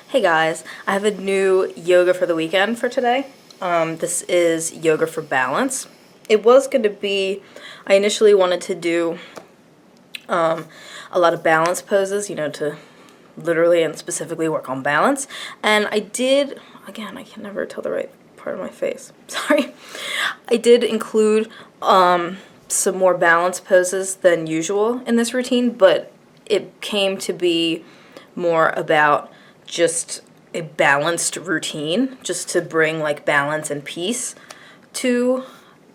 Hey guys, I have a new yoga for the weekend for today. This is yoga for balance. It was going to be, I initially wanted to do a lot of balance poses, to literally and specifically work on balance. And I did, again, I can never tell the right part of my face, sorry. I did include some more balance poses than usual in this routine, but it came to be more about just a balanced routine, just to bring like balance and peace to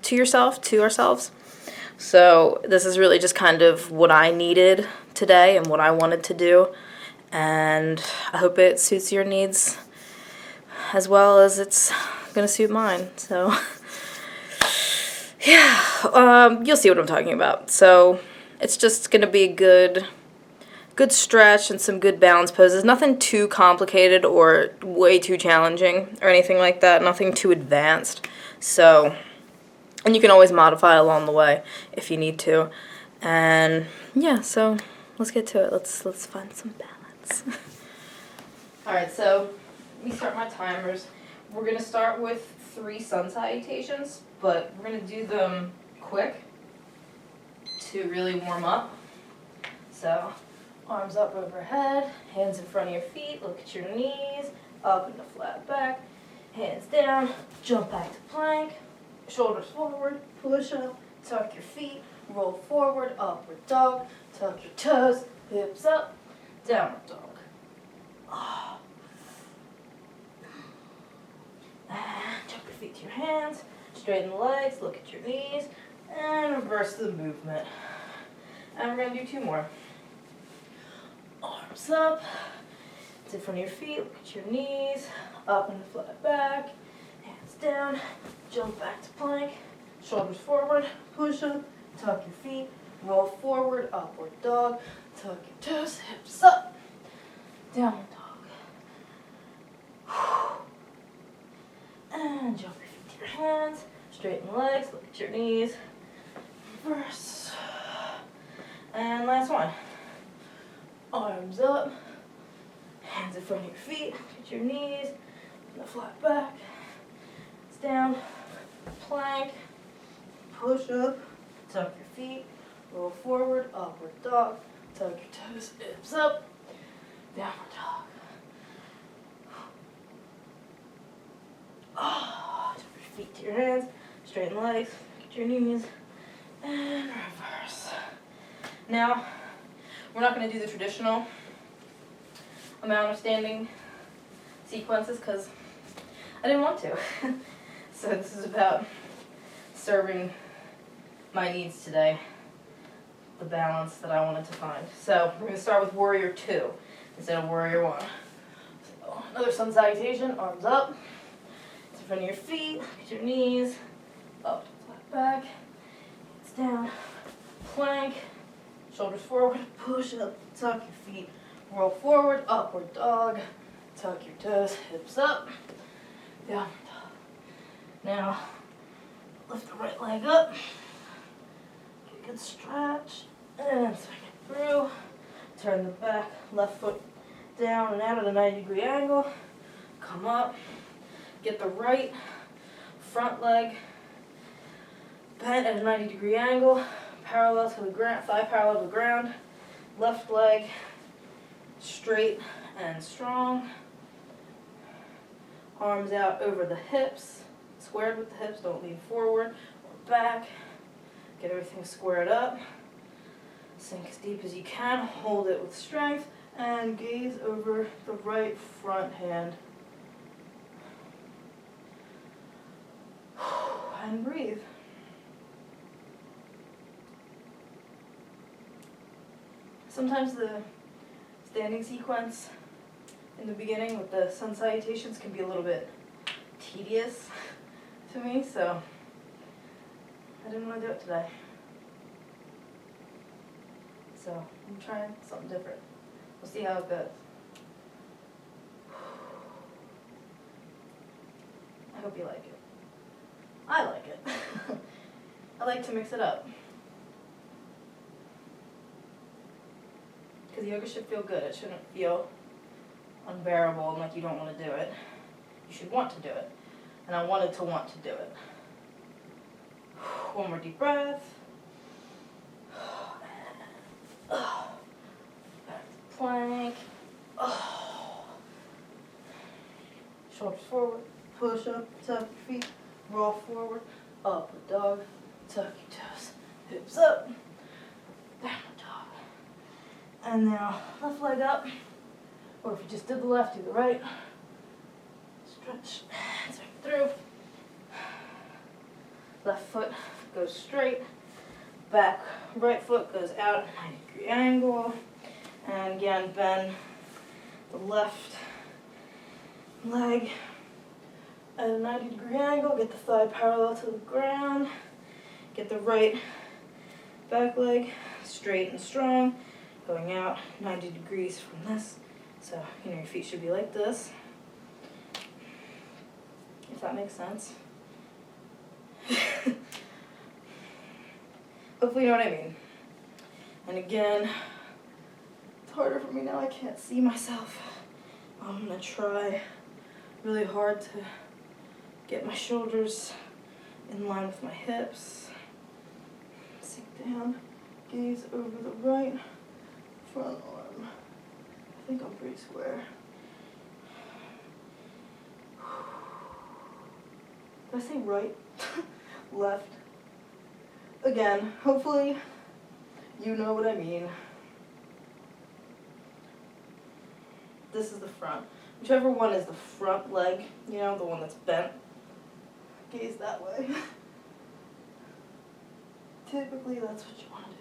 yourself, to ourselves. So this is really just kind of what I needed today and what I wanted to do, and I hope it suits your needs as well as it's gonna suit mine. So yeah, you'll see what I'm talking about. So it's just gonna be a good stretch and some good balance poses. Nothing too complicated or way too challenging or anything like that. Nothing too advanced. So, and you can always modify along the way if you need to. And yeah, so let's get to it. Let's find some balance. Alright, so let me start my timers. We're going to start with 3 sun salutations, but we're going to do them quick to really warm up. So arms up overhead, hands in front of your feet, look at your knees, up into flat back, hands down, jump back to plank, shoulders forward, push up, tuck your feet, roll forward, upward dog, tuck your toes, hips up, downward dog. And tuck your feet to your hands, straighten the legs, look at your knees, and reverse the movement. And we're going to do 2 more. Arms up, in front of your feet, look at your knees, up and flat back, hands down, jump back to plank, shoulders forward, push up, tuck your feet, roll forward, upward dog, tuck your toes, hips up, downward dog. And jump your feet to your hands, straighten the legs, look at your knees, reverse. And last one. Arms up, hands in front of your feet, look at your knees, and the flat back, hands down, plank, push up, tuck your feet, roll forward, upward dog, tuck your toes, hips up, downward dog. Jump your feet to your hands, straighten the legs, look at your knees, and reverse. Now, we're not going to do the traditional amount of standing sequences because I didn't want to. So this is about serving my needs today, the balance that I wanted to find. So we're going to start with Warrior 2 instead of Warrior 1. So another sun salutation, arms up, in front of your feet, look at your knees, up to flat back, hands down, plank, shoulders forward, push up, tuck your feet, roll forward, upward dog, tuck your toes, hips up, downward dog. Now, lift the right leg up, get a good stretch, and swing it through, turn the back, left foot down and out at a 90-degree angle, come up, get the right front leg bent at a 90-degree angle, parallel to the ground, thigh parallel to the ground, left leg straight and strong, arms out over the hips, squared with the hips, don't lean forward or back, get everything squared up, sink as deep as you can, hold it with strength, and gaze over the right front hand. And breathe. Sometimes the standing sequence in the beginning with the sun salutations can be a little bit tedious to me, so I didn't want to do it today. So I'm trying something different. We'll see how it goes. I hope you like it. I like it. I like to mix it up. Because yoga should feel good. It shouldn't feel unbearable and like you don't want to do it. You should want to do it. And I wanted to want to do it. One more deep breath. Back to plank. Shoulders forward, push up, tuck your feet, roll forward, upward dog, tuck your toes, hips up, downward dog. And now left leg up, or if you just did the left, do the right. Stretch, hands through. Left foot goes straight, back right foot goes out at a 90-degree angle. And again, bend the left leg at a 90-degree angle, get the thigh parallel to the ground, get the right back leg straight and strong, going out 90 degrees from this. So, your feet should be like this, if that makes sense. Hopefully you know what I mean. And again, it's harder for me now, I can't see myself. I'm gonna try really hard to get my shoulders in line with my hips. Sink down, gaze over the right front arm. I think I'm pretty square. Did I say right? Left. Again, hopefully you know what I mean. This is the front. Whichever one is the front leg, the one that's bent, gaze that way. Typically, that's what you want to do.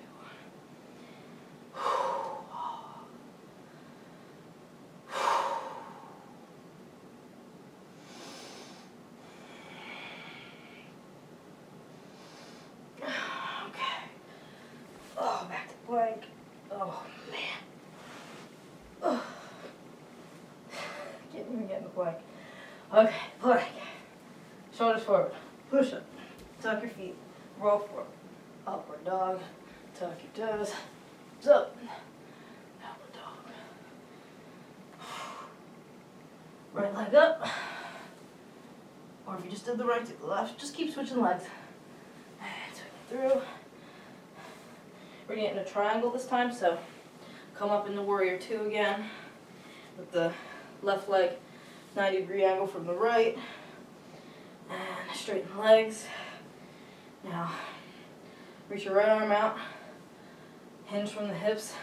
Okay. Oh, back to plank. Oh, man. Oh. Can't even get in the plank. Okay, plank. Shoulders forward. Push up. Tuck your feet. Roll forward. Upward dog. Tuck your toes. Up. Downward dog. Right leg up. Or if you just did the right, do the left. Just keep switching legs. And swing it through. We're going to get in a triangle this time, so come up in the warrior two again with the left leg 90-degree angle from the right. And straighten legs. Now, reach your right arm out. Hinge from the hips.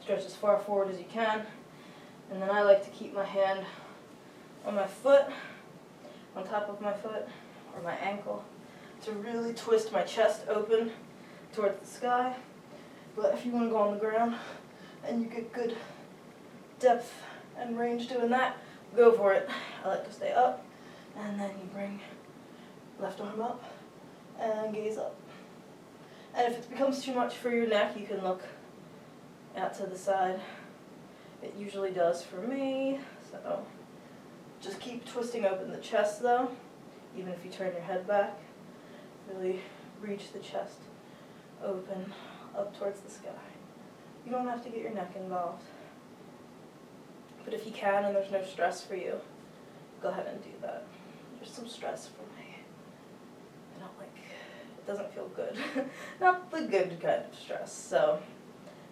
Stretch as far forward as you can. And then I like to keep my hand on my foot, on top of my foot, or my ankle, to really twist my chest open towards the sky. But if you want to go on the ground and you get good depth and range doing that, go for it. I like to stay up, and then you bring left arm up and gaze up. And if it becomes too much for your neck, you can look out to the side. It usually does for me, so just keep twisting open the chest though, even if you turn your head back. Really reach the chest open up towards the sky. You don't have to get your neck involved. But if you can and there's no stress for you, go ahead and do that. There's some stress for me. I don't like, it doesn't feel good. Not the good kind of stress, so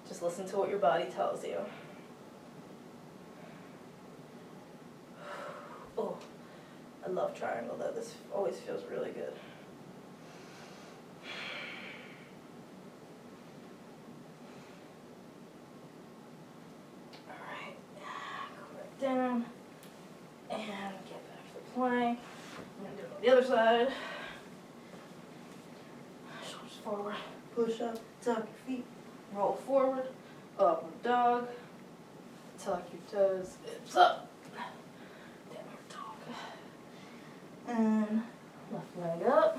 just listen to what your body tells you. Oh, I love triangle though. This always feels really good. Alright, go back down and get back to the plank. I'm going to do it on the other side. Shoulders forward, push up, tuck your feet, roll forward, upward dog, tuck your toes, hips up. And left leg up,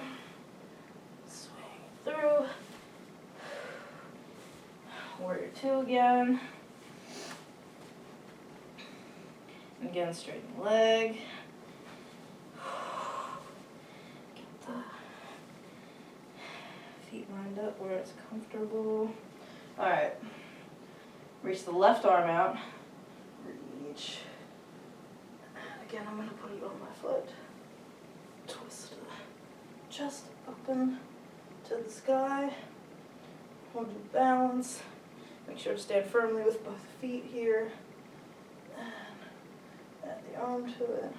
swing through, warrior two again, and again straighten the leg, get the feet lined up where it's comfortable. Alright, reach the left arm out, reach. again, I'm going to put you on my foot. Twist the chest open to the sky. Hold your balance. Make sure to stand firmly with both feet here. And add the arm to it.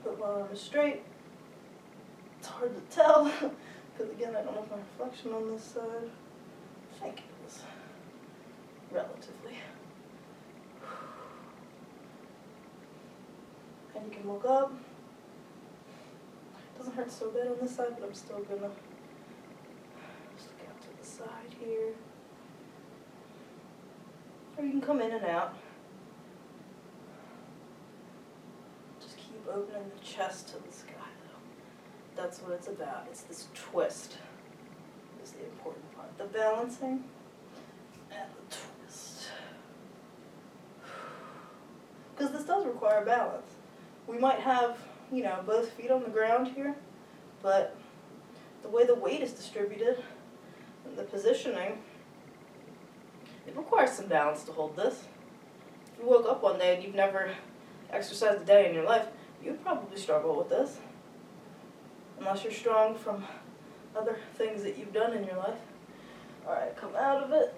Put my arm straight. It's hard to tell because again I don't have my reflection on this side. I think it is relatively. And you can look up. Doesn't hurt so bad on this side, but I'm still gonna just look out to the side here. Or you can come in and out. Just keep opening the chest to the sky though. That's what it's about. It's this twist is the important part. The balancing and the twist. Because this does require balance. We might have, you know, both feet on the ground here, but the way the weight is distributed and the positioning, it requires some balance to hold this. If you woke up one day and you've never exercised a day in your life, you'd probably struggle with this, unless you're strong from other things that you've done in your life. Alright, come out of it.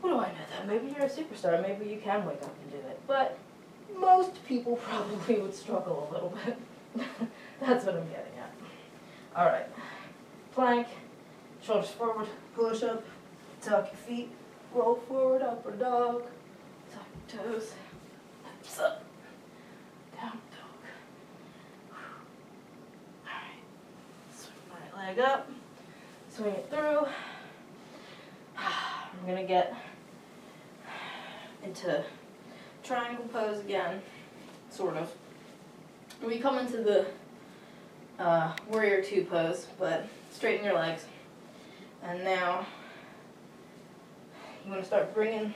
What do I know then? Maybe you're a superstar, maybe you can wake up and do it, but most people probably would struggle a little bit. That's what I'm getting at. Alright, plank, shoulders forward, push up, tuck your feet, roll forward, upward dog, tuck your toes, hips up, down dog. Alright, swing my right leg up, swing it through. I'm going to get into triangle pose again, sort of. We come into the warrior two pose, but straighten your legs. And now you want to start bringing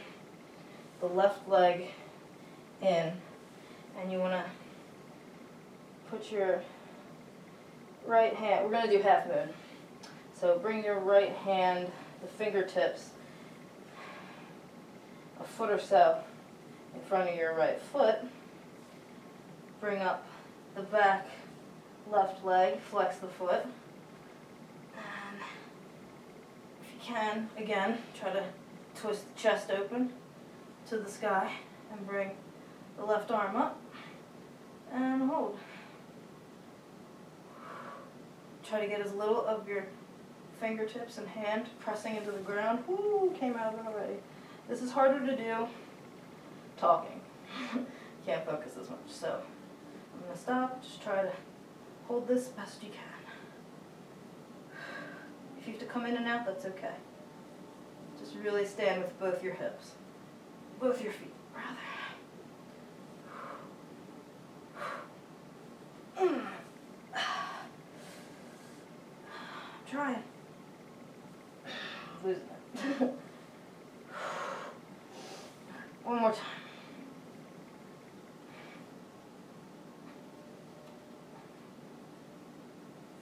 the left leg in, and you want to put your right hand, we're going to do half moon. So bring your right hand, the fingertips, a foot or so in front of your right foot. Bring up the back left leg, flex the foot. And if you can, again, try to twist the chest open to the sky and bring the left arm up and hold. Try to get as little of your fingertips and hand pressing into the ground. Woo, came out of it already. This is harder to do talking. Can't focus as much. So I'm going to stop. Just try to hold this best you can. If you have to come in and out, that's okay. Just really stand with both your hips. Both your feet, rather. Trying. Losing it. One more time.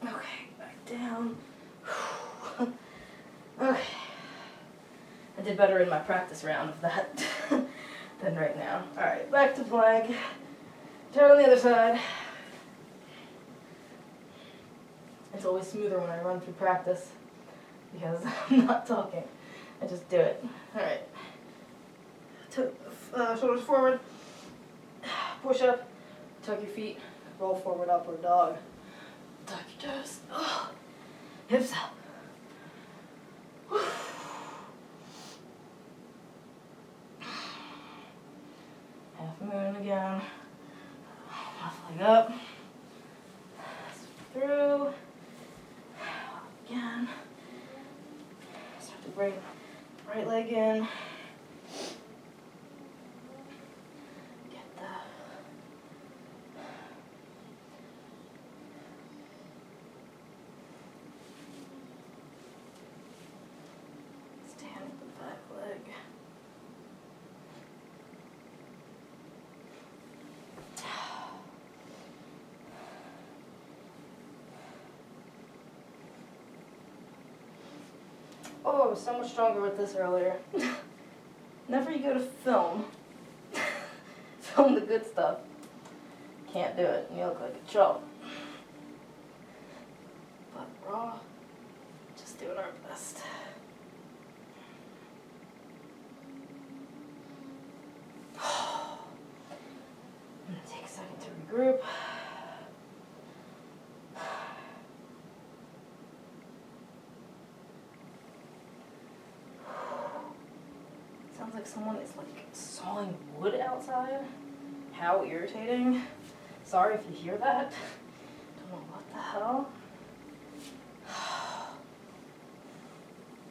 Okay, back down. Okay. I did better in my practice round of that than right now. Alright, back to plank. Turn on the other side. It's always smoother when I run through practice because I'm not talking. I just do it. Alright. Shoulders forward. Push up. Tuck your feet. Roll forward, upward dog. Tuck your toes. Oh. Hips up. Half moon again. Left leg up. Through. Again. Start to bring right leg in. Get the stand with the back leg. Oh, I was so much stronger with this earlier. Whenever you go to film, film the good stuff, can't do it, and you look like a chump. But raw, just doing our best. I'm gonna take a second to regroup. Sounds like someone is like sawing wood outside. How irritating. Sorry if you hear that. Don't know what the hell.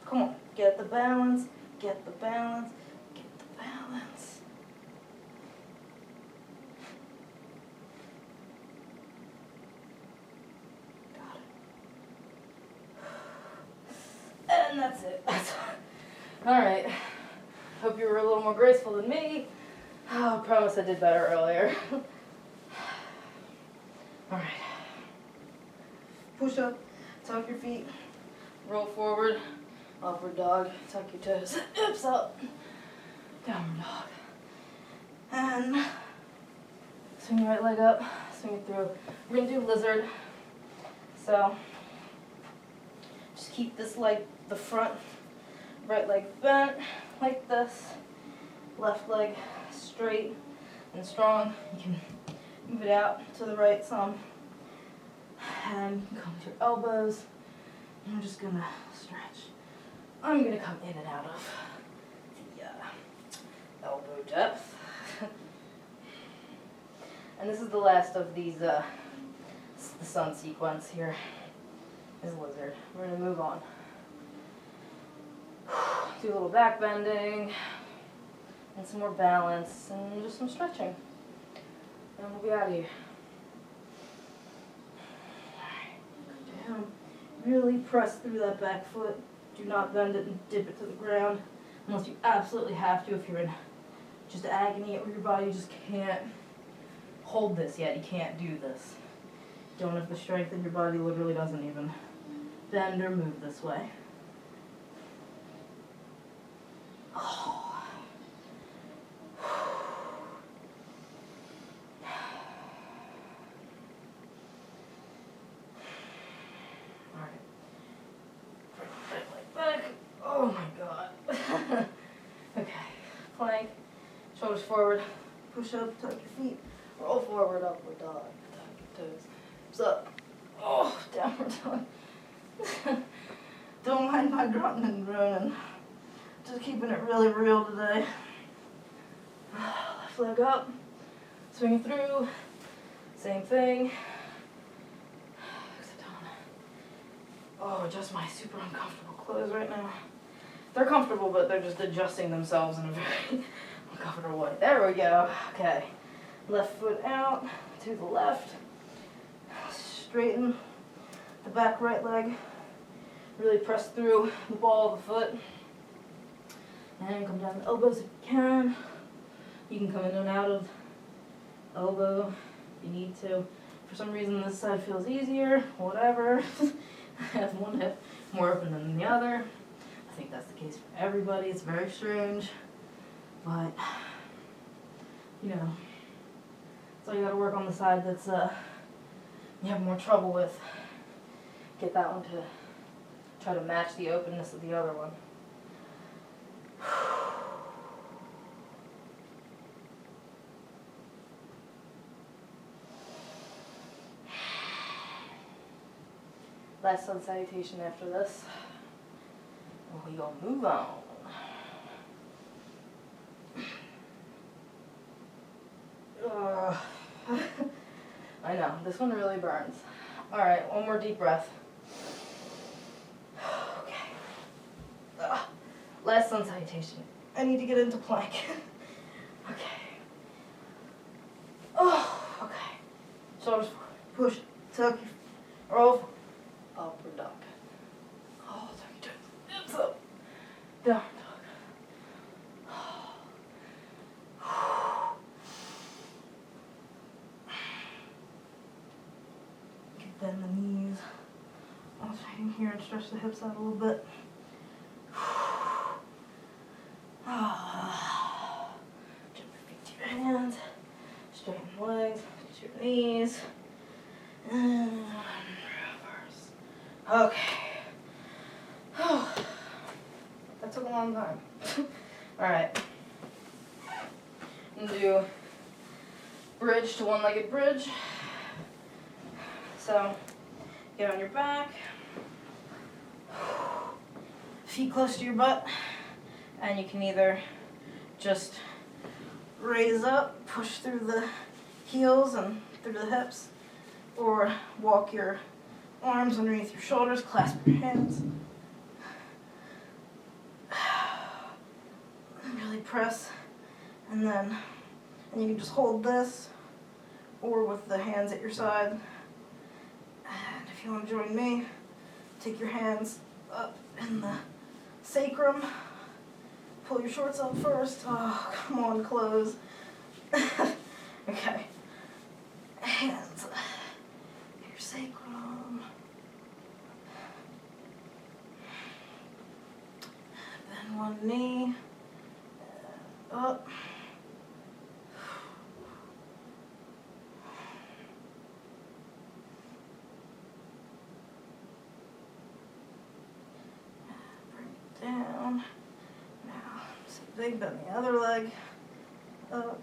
Come on, get the balance, get the balance, get the balance. Got it. And that's it. Alright. Hope you were a little more graceful than me. Oh, I promise I did better earlier. Alright. Push up, tuck your feet, roll forward, upward dog, tuck your toes, hips up, downward dog. And swing your right leg up, swing it through. We're going to do lizard. So just keep this leg, the front right leg bent like this, left leg straight and strong. You can move it out to the right some, and you can come to your elbows. I'm just going to stretch. I'm going to come in and out of the elbow depth. And this is the last of these, the sun sequence here is lizard. We're going to move on. Do a little back bending, and some more balance, and just some stretching. And we'll be out of here. Alright, go down. Really press through that back foot. Do not bend it and dip it to the ground unless you absolutely have to. If you're in just agony or your body just can't hold this yet, you can't do this. You don't have the strength and your body literally doesn't even bend or move this way. Oh. Oh my god. Okay. Plank. Shoulders forward. Push up, tuck your feet. Roll forward, upward dog. Tuck your toes. Hips up. Oh, downward dog. Don't mind my grunting and groaning. Just keeping it really real today. Left leg up. Swing it through. Same thing. Oh, just my super uncomfortable clothes right now. They're comfortable, but they're just adjusting themselves in a very uncomfortable way. There we go. Okay. Left foot out to the left. Straighten the back right leg. Really press through the ball of the foot. And come down the elbows if you can. You can come in and out of elbow if you need to. For some reason this side feels easier, whatever. I have one hip more open than the other. I think that's the case for everybody. It's very strange, but you know, so you got to work on the side that's you have more trouble with. Get that one to try to match the openness of the other one. Last sun salutation after this. And we gonna move on. I know, this one really burns. Alright, one more deep breath. Okay. Last sun salutation. I need to get into plank. Okay. Oh, okay. Shoulders forward. Push. Tuck. Roll. Upward dog. Oh, tuck your toes. Hips up. Down dog. You can bend the knees. I'll try in here and stretch the hips out a little bit. knees. And reverse. Okay. That took a long time. Alright. I'm gonna do bridge to one-legged bridge. So, get on your back. Feet close to your butt. And you can either just raise up, push through the heels and through the hips, or walk your arms underneath your shoulders, clasp your hands. Really press, and you can just hold this, or with the hands at your side. And if you want to join me, take your hands up in the sacrum. Pull your shorts up first. Oh, come on, close. Okay. Hands. Your sacrum. Bend one knee. Up. Bring it down. Now, same thing, bend the other leg. Up.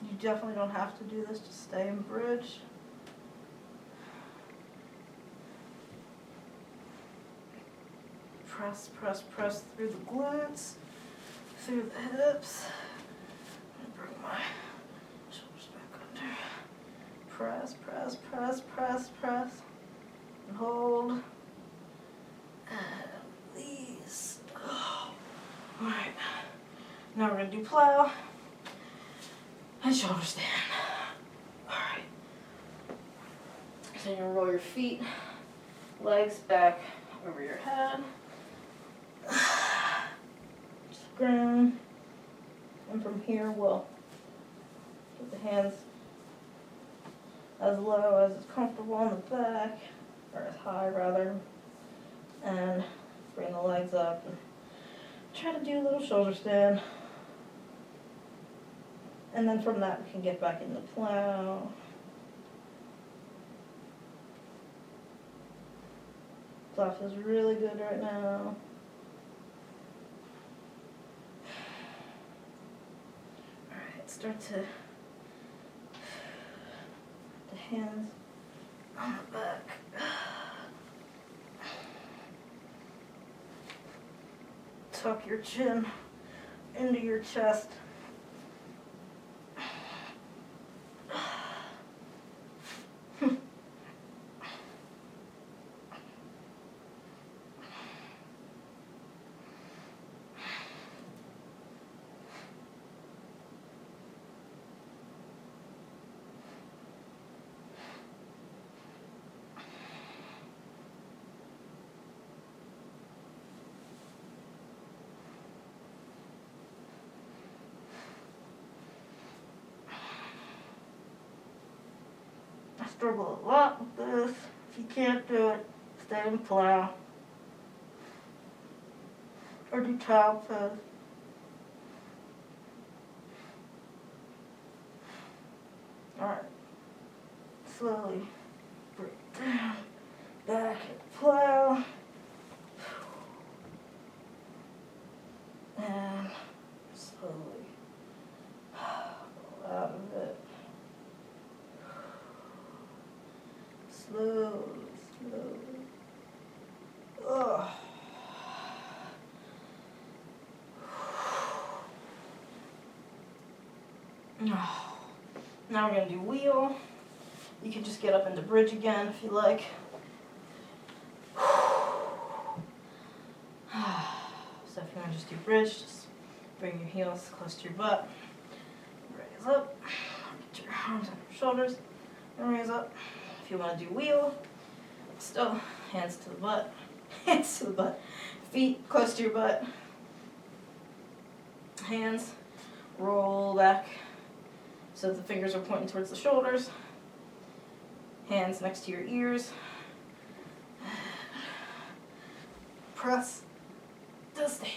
You definitely don't have to do this, just stay in bridge. Press, press, press through the glutes, through the hips. I'm gonna bring my shoulders back under. Press, press, press, press, press. And hold. And release. Oh. Alright. Now we're gonna do plough and shoulder stand. Alright. So you're gonna roll your feet, legs back over your head. Just ground. And from here we'll put the hands as low as is comfortable on the back, or as high rather, and bring the legs up and try to do a little shoulder stand. And then from that we can get back into plough. Plough feels really good right now. Alright, start to the hands on the back. Tuck your chin into your chest. I struggle a lot with this. If you can't do it, stay in plough. Or do child pose. Alright. Slowly break down. Back and plough. And slowly roll out of it. Slowly, slowly. Ugh. Now we're going to do wheel. You can just get up into bridge again if you like. So if you want to just do bridge, just bring your heels close to your butt. Raise up. Get your arms on your shoulders. And raise up. If you want to do wheel, still hands to the butt. Hands to the butt. Feet close to your butt. Hands roll back so the fingers are pointing towards the shoulders. Hands next to your ears. Press to stand.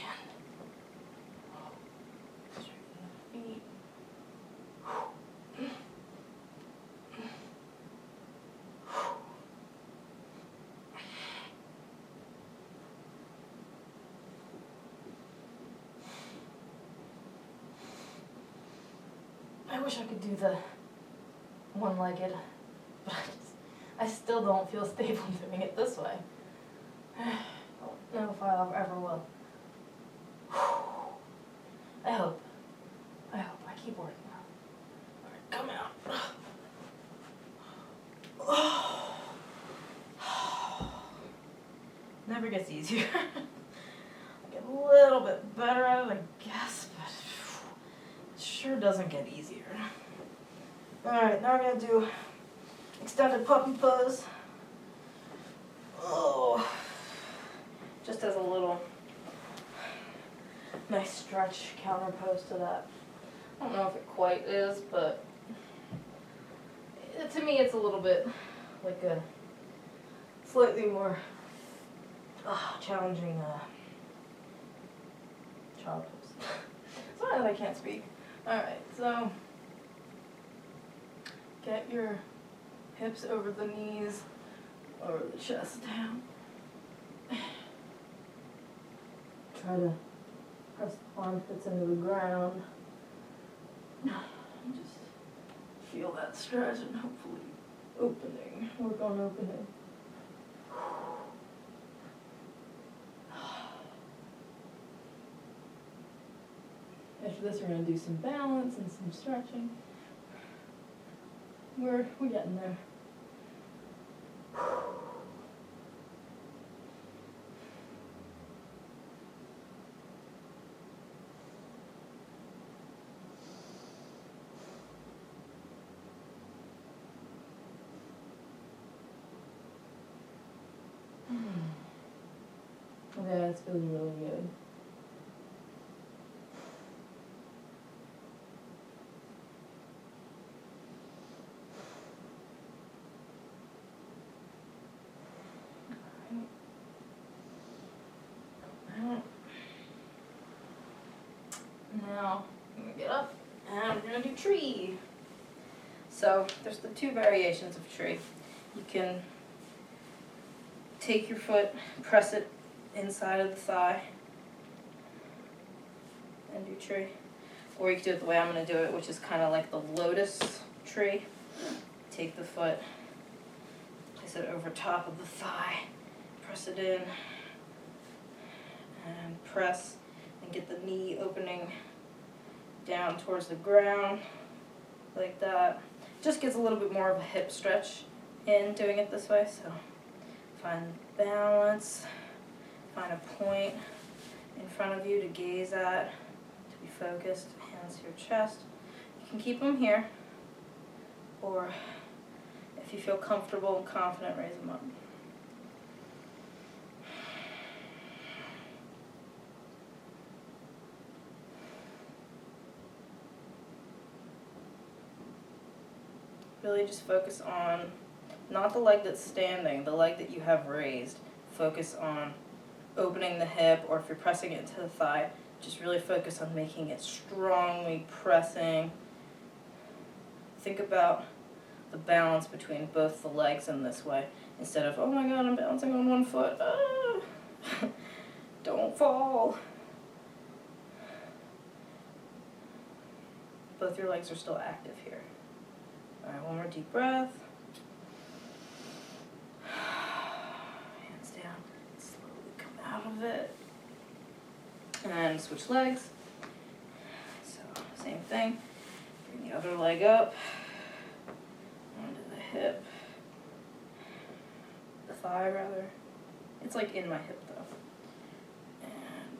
wish I could do the one-legged, but I still don't feel stable doing it this way. I don't know if I ever will. I hope. I keep working on it. Alright, come out. Never gets easier. I get a little bit better at it, I guess, but it sure doesn't get easier. Alright, now we're going to do extended puppy pose. Oh, just as a little nice stretch counter pose to that. I don't know if it quite is, but to me it's a little bit like a slightly more challenging child pose. Sorry that I can't speak. Alright, so get your hips over the knees, over the chest down. Try to press the armpits into the ground. And just feel that stretch and hopefully opening. Work on opening. After this, we're going to do some balance and some stretching. We're getting there. Okay, that's feeling really good. Now, I'm going to get up and we're going to do tree. So, there's the two variations of tree. You can take your foot, press it inside of the thigh, and do tree. Or you can do it the way I'm going to do it, which is kind of like the lotus tree. Take the foot, place it over top of the thigh, press it in, and press, and get the knee opening down towards the ground, like that. Just gets a little bit more of a hip stretch in doing it this way, so find balance, find a point in front of you to gaze at, to be focused, hands to your chest. You can keep them here, or if you feel comfortable and confident, raise them up. Really just focus on, not the leg that's standing, the leg that you have raised. Focus on opening the hip, or if you're pressing it into the thigh, just really focus on making it strongly pressing. Think about the balance between both the legs in this way, instead of, oh my god, I'm balancing on one foot. Ah. Don't fall. Both your legs are still active here. Alright, one more deep breath. Hands down. Slowly come out of it. And switch legs. So, same thing. Bring the other leg up. Onto the hip. The thigh, rather. It's like in my hip, though. And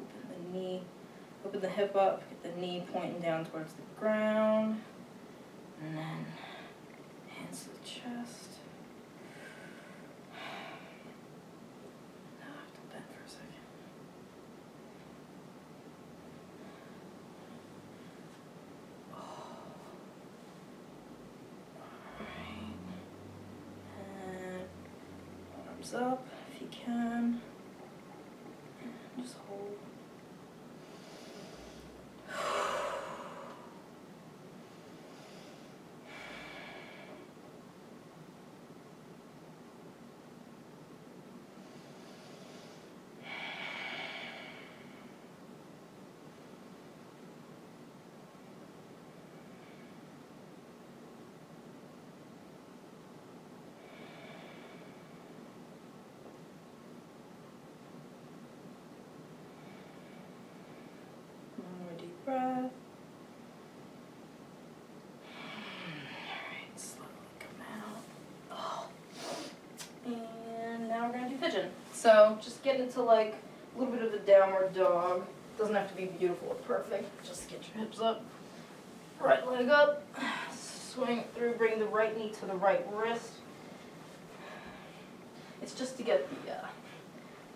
open the knee. Open the hip up. Get the knee pointing down towards the ground. And then hands to the chest. Now I have to bend for a second. Alright. And arms up if you can. And just hold. pigeon. So just get into like a little bit of a downward dog. Doesn't have to be beautiful or perfect. Just get your hips up, right leg up, swing through, bring the right knee to the right wrist. It's just to get the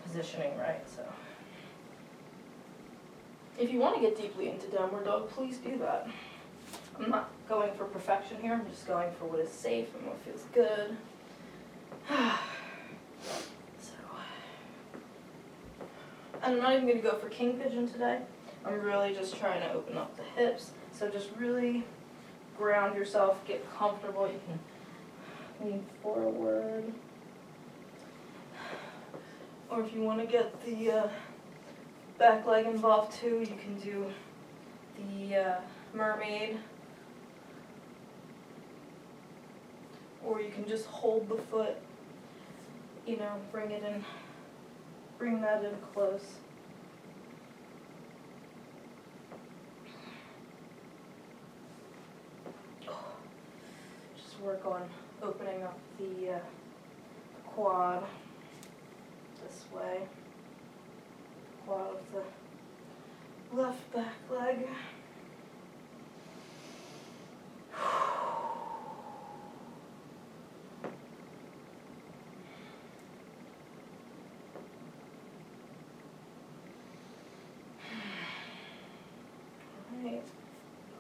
positioning right. So if you want to get deeply into downward dog, please do that. I'm not going for perfection here. I'm just going for what is safe and what feels good. And I'm not even going to go for king pigeon today. I'm really just trying to open up the hips. So just really ground yourself, get comfortable. You can lean forward. Or if you want to get the back leg involved too, you can do the mermaid. Or you can just hold the foot, you know, bring it in. Bring that in close. Just work on opening up the quad this way. Quad of the left back leg.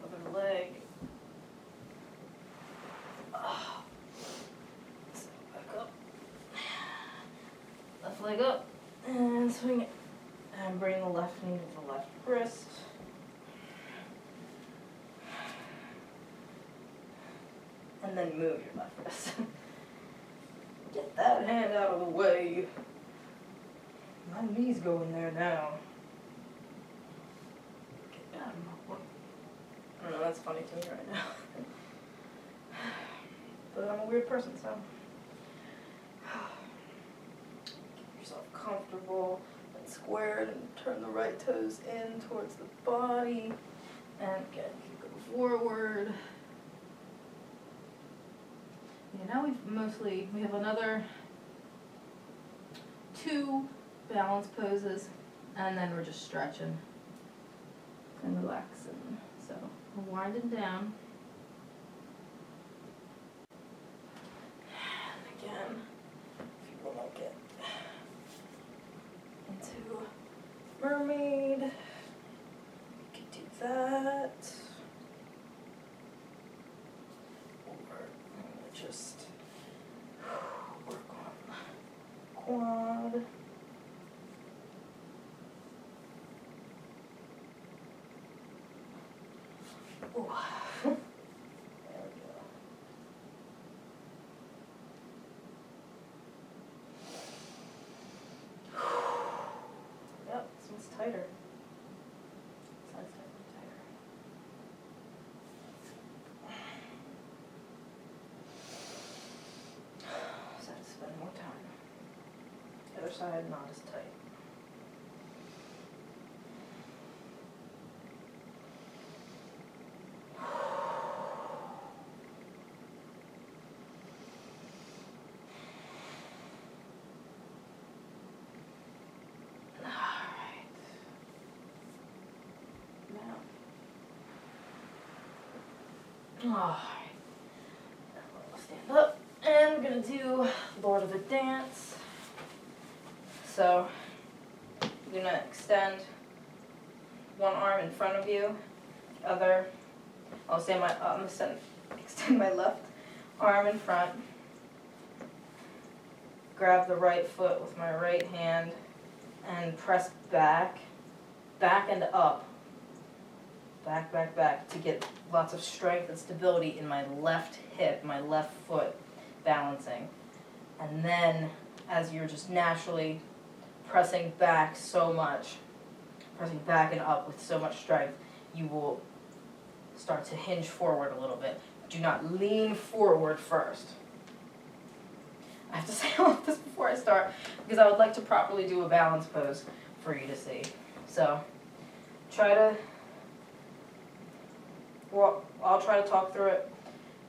Other leg. So back up. Left leg up and swing it. And bring the left knee to the left wrist. And then move your left wrist. Get that hand out of the way. My knee's going there now. I don't know, that's funny to me right now. But I'm a weird person, so. Get yourself comfortable and squared and turn the right toes in towards the body. And again, keep going forward. Yeah, now we have another 2 balance poses, and then we're just stretching and relaxing. So we're winding down. And again, if you want to get into mermaid, you can do that. Or just work on quad. Ooh. There we go. Yep, this one's tighter. This side's definitely tighter. So I have to spend more time. The other side, not as tight. Alright, we'll stand up and we're going to do Lord of the Dance. So, you're going to extend one arm in front of you, other, I'm going to extend my left arm in front, grab the right foot with my right hand and press back and up. Back to get lots of strength and stability in my left hip, my left foot balancing. And then as you're just naturally pressing back so much, pressing back and up with so much strength, you will start to hinge forward a little bit. Do not lean forward first. I have to say all of this before I start because I would like to properly do a balance pose for you to see. So I'll try to talk through it.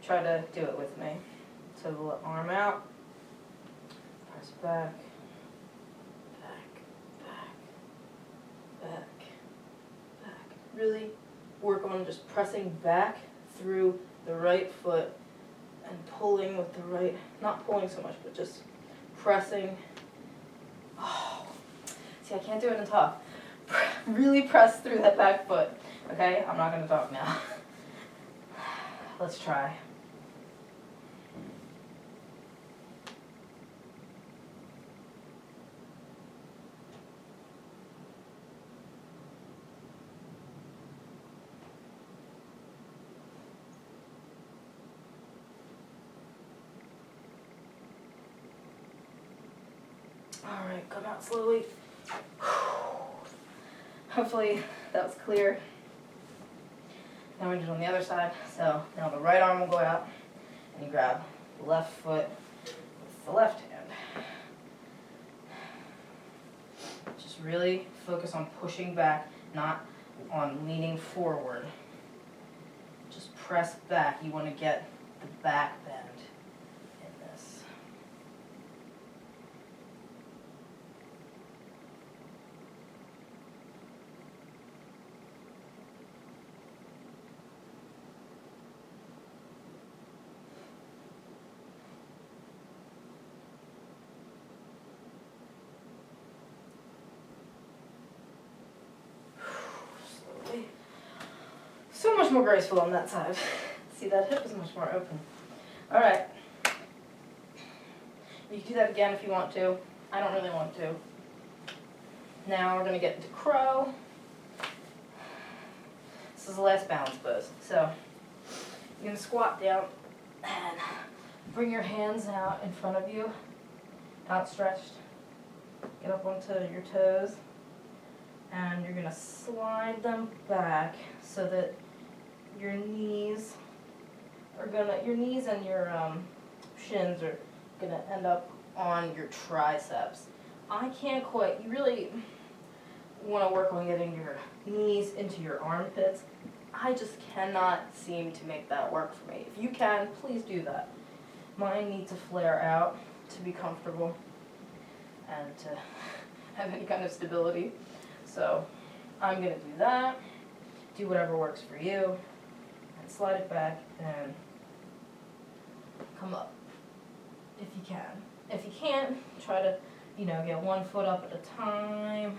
Try to do it with me. So the arm out, press back, really work on just pressing back through the right foot and pulling with the right, not pulling so much, but just pressing. Oh, see, I can't do it in talk. Really press through that back foot. Okay, I'm not going to talk now. Let's try. All right, come out slowly. Hopefully that was clear. Now we're going to do it on the other side. So now the right arm will go out, and you grab the left foot with the left hand. Just really focus on pushing back, not on leaning forward. Just press back. You want to get the back bend in this. So much more graceful on that side. See, that hip is much more open. All right. You can do that again if you want to. I don't really want to. Now we're going to get into crow. This is the last balance pose. So you're going to squat down and bring your hands out in front of you, outstretched. Get up onto your toes. And you're going to slide them back so that your knees and your shins are going to end up on your triceps. I can't quite, you really want to work on getting your knees into your armpits. I just cannot seem to make that work for me. If you can, please do that. Mine need to flare out to be comfortable and to have any kind of stability. So I'm going to do that, do whatever works for you, and slide it back and come up if you can. If you can't, try to, get one foot up at a time,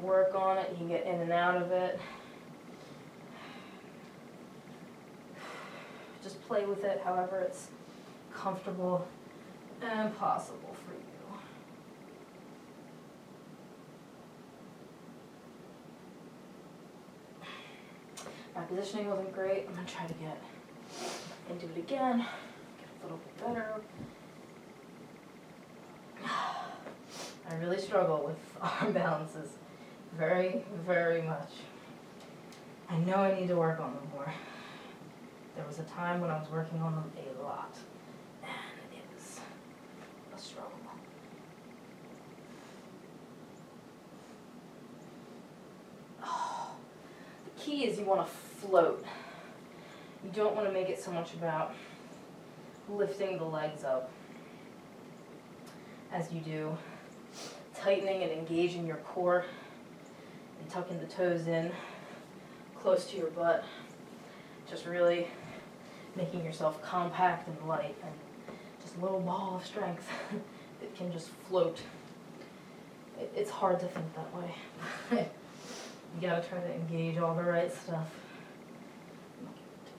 work on it. You can get in and out of it. Just play with it however it's comfortable and possible for you. My positioning wasn't great. I'm going to try to get into it again, get a little bit better. I really struggle with arm balances very, very much. I know I need to work on them more. There was a time when I was working on them a lot, and it was a struggle. The key is you want to float. You don't want to make it so much about lifting the legs up as you do tightening and engaging your core and tucking the toes in close to your butt. Just really making yourself compact and light and just a little ball of strength that can just float. It's hard to think that way. You gotta try to engage all the right stuff.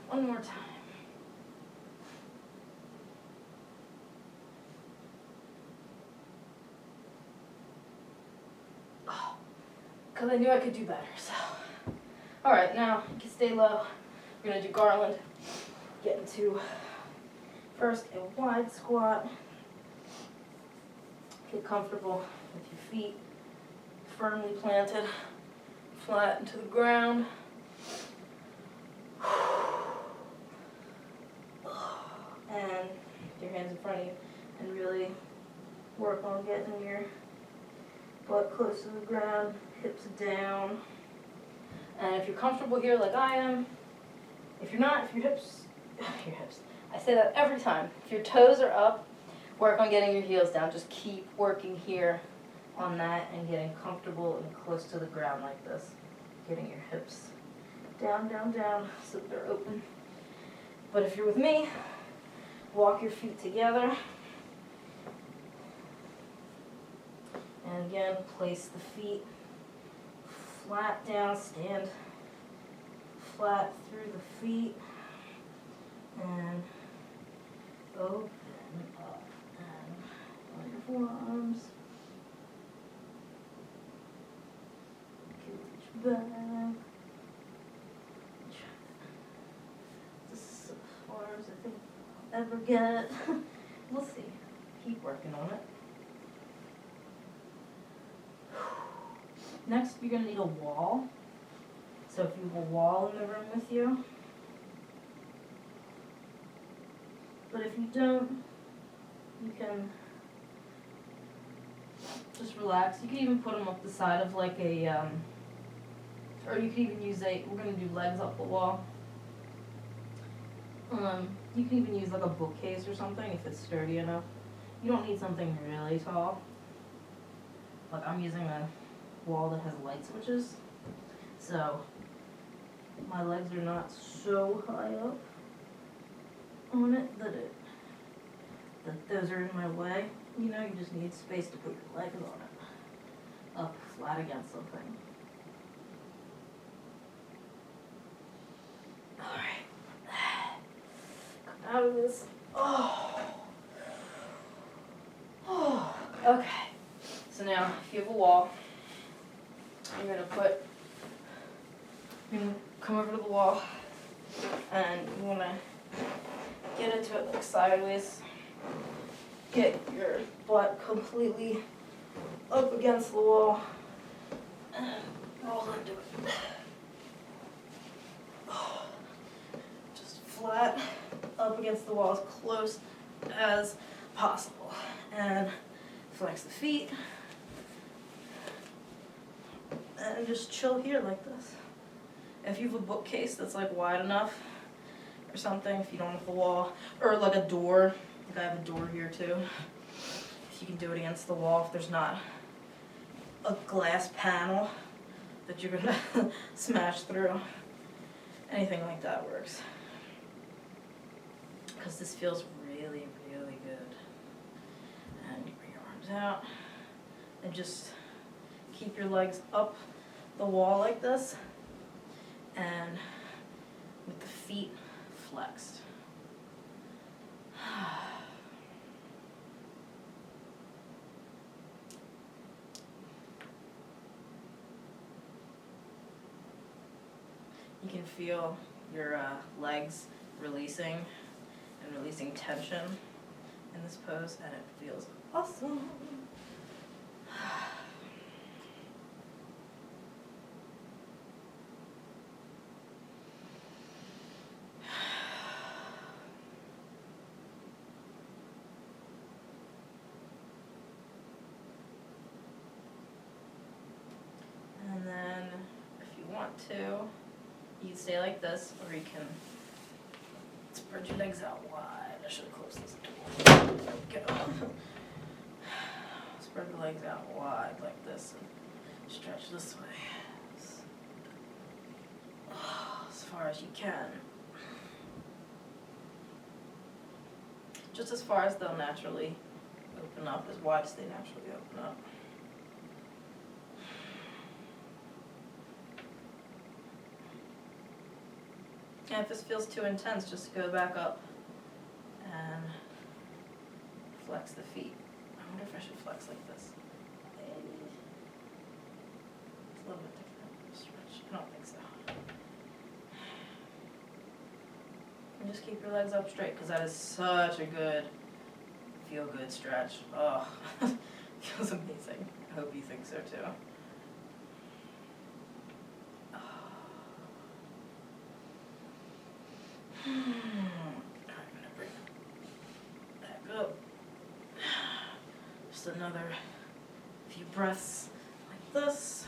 One more time. Oh, because I knew I could do better, so. All right, now you can stay low. We're gonna do garland. Get into first a wide squat. Get comfortable with your feet firmly planted, flat into the ground. And your hands in front of you, and really work on getting your butt close to the ground, hips down. And if you're comfortable here like I am, if you're not, if your hips, I say that every time. If your toes are up, work on getting your heels down. Just keep working here on that and getting comfortable and close to the ground like this. Getting your hips down, down, down, so that they're open. But if you're with me, walk your feet together. And again, place the feet flat down, stand flat through the feet, and open up, and on your forearms. Back. This is as far as I think I'll ever get. We'll see. Keep working on it. Next, you're going to need a wall. So if you have a wall in the room with you. But if you don't, you can just relax. You can even put them up the side of like a or you can even use we're going to do legs up the wall. You can even use like a bookcase or something if it's sturdy enough. You don't need something really tall. Like I'm using a wall that has light switches. So my legs are not so high up on it that those are in my way. You know, you just need space to put your legs on it. Up flat against something. Out of this. Okay. So now, if you have a wall, you're gonna come over to the wall, and you wanna get into it like sideways. Get your butt completely up against the wall, and roll into it. Just flat up against the wall as close as possible, and flex the feet, and just chill here like this. If you have a bookcase that's like wide enough or something, if you don't have a wall, or like a door, like I have a door here too, if you can do it against the wall, if there's not a glass panel that you're gonna smash through, anything like that works. Because this feels really, really good. And you bring your arms out and just keep your legs up the wall like this, and with the feet flexed. You can feel your legs releasing and releasing tension in this pose, and it feels awesome. And then, if you want to, you can stay like this, or you can spread your legs out wide. I should have closed this door. There we go. Spread the legs out wide like this and stretch this way. As far as you can. Just as far as they'll naturally open up, as wide as they naturally open up. And if this feels too intense, just go back up and flex the feet. I wonder if I should flex like this. It's a little bit different stretch. I don't think so. And just keep your legs up straight, because that is such a good, feel-good stretch. Oh, feels amazing. I hope you think so too. I'm gonna bring it back up. Just another few breaths like this.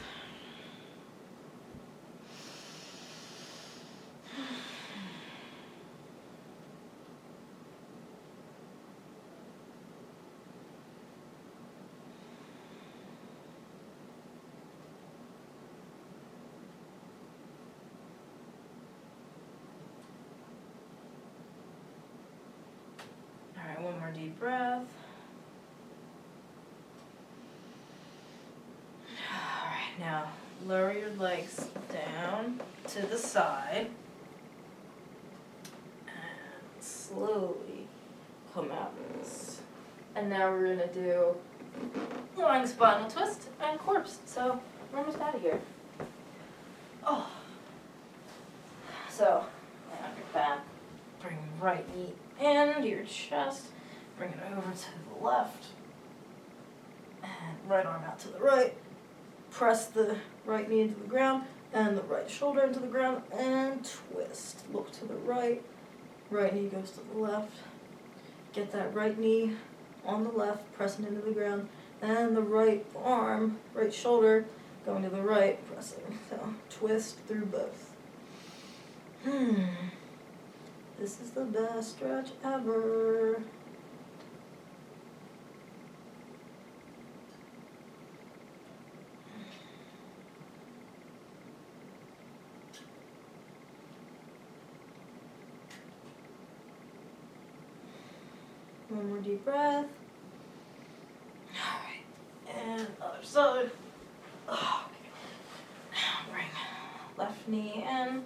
breath. Alright, now lower your legs down to the side and slowly come out of this. And now we're going to do lying spinal twist and corpse. So we're almost out of here. Oh. So, lay on your back, bring your right knee into your chest, bring it over to the left, and right arm out to the right. Press the right knee into the ground and the right shoulder into the ground and twist. Look to the right, right knee goes to the left. Get that right knee on the left, pressing into the ground, and the right arm, right shoulder going to the right, pressing. So twist through both. This is the best stretch ever. One more deep breath. Alright, and other side. Oh, okay. Now bring left knee in,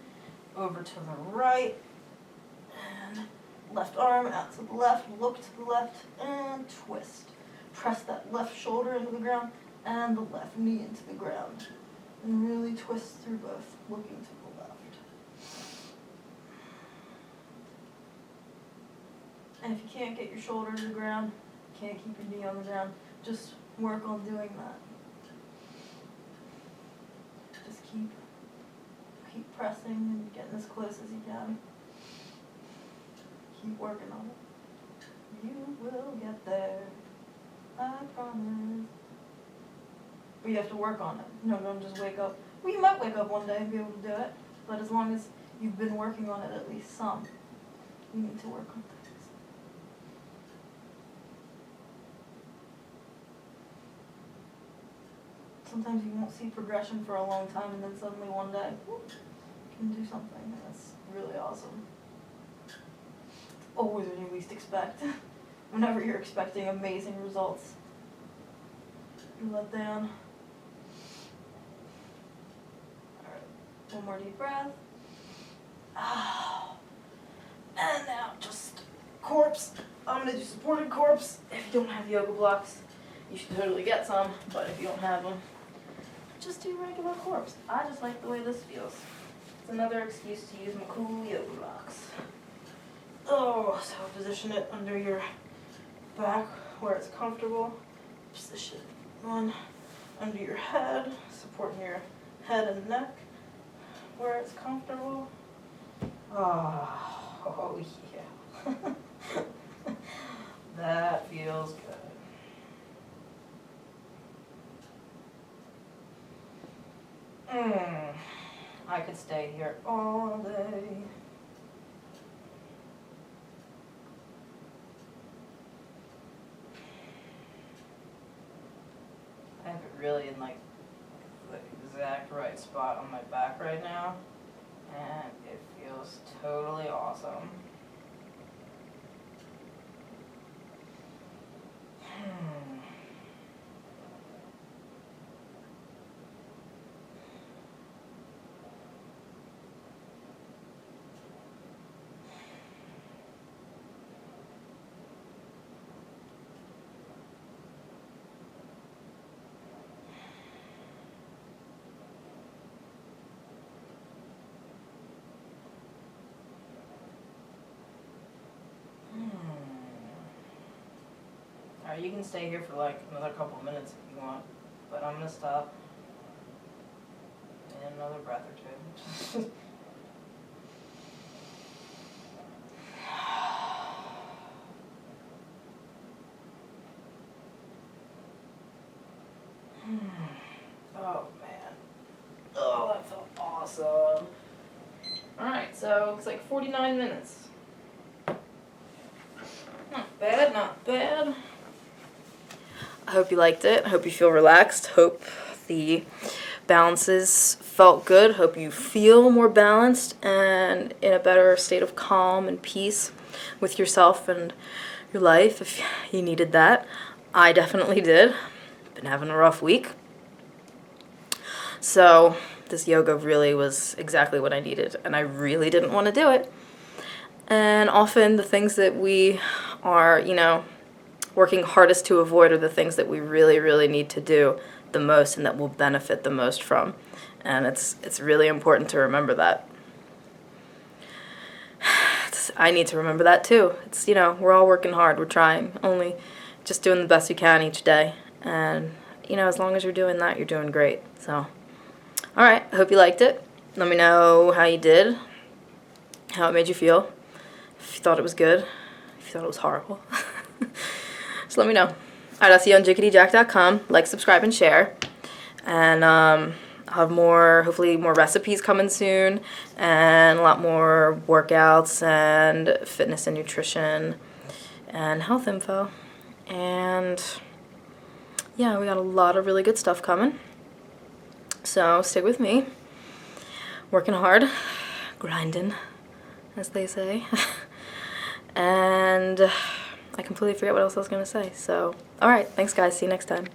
over to the right, and left arm out to the left, look to the left, and twist. Press that left shoulder into the ground, and the left knee into the ground. And really twist through both, looking to the left. And if you can't get your shoulder to the ground, can't keep your knee on the ground, just work on doing that. Just keep pressing and getting as close as you can. Keep working on it. You will get there, I promise. But you have to work on it. No, don't just wake up. Well, you might wake up one day and be able to do it, but as long as you've been working on it at least some, you need to work on things. Sometimes you won't see progression for a long time, and then suddenly one day, whoop, you can do something, and that's really awesome. Always when you least expect. Whenever you're expecting amazing results, you let down. Alright, one more deep breath. Oh. And now just corpse. I'm going to do supported corpse. If you don't have yoga blocks, you should totally get some, but if you don't have them, just do regular corpse. I just like the way this feels. It's another excuse to use my cool yoga blocks. Oh, so position it under your back where it's comfortable. Position one under your head, supporting your head and neck where it's comfortable. Oh yeah. That feels good. I could stay here all day. I have it really in like the exact right spot on my back right now, and it feels totally awesome. Alright, you can stay here for like another couple minutes if you want, but I'm gonna stop in another breath or two. Oh man. Oh, that felt awesome. Alright, so looks like 49 minutes. Not bad, not bad. I hope you liked it. I hope you feel relaxed. Hope the balances felt good. Hope you feel more balanced and in a better state of calm and peace with yourself and your life if you needed that. I definitely did. Been having a rough week. So this yoga really was exactly what I needed, and I really didn't want to do it. And often the things that we are, you know, working hardest to avoid are the things that we really, really need to do the most and that we'll benefit the most from. And it's really important to remember that. I need to remember that too. It's, you know, we're all working hard, we're trying, only just doing the best we can each day. And, you know, as long as you're doing that, you're doing great. So, all right, I hope you liked it. Let me know how you did, how it made you feel, if you thought it was good, if you thought it was horrible. Just let me know. All right, I'll see you on jickadyjack.com. Like, subscribe, and share. And I'll have more, hopefully more recipes coming soon, and a lot more workouts and fitness and nutrition and health info. And yeah, we got a lot of really good stuff coming. So stick with me. Working hard, grinding, as they say. And I completely forget what else I was going to say. So, all right, thanks guys. See you next time.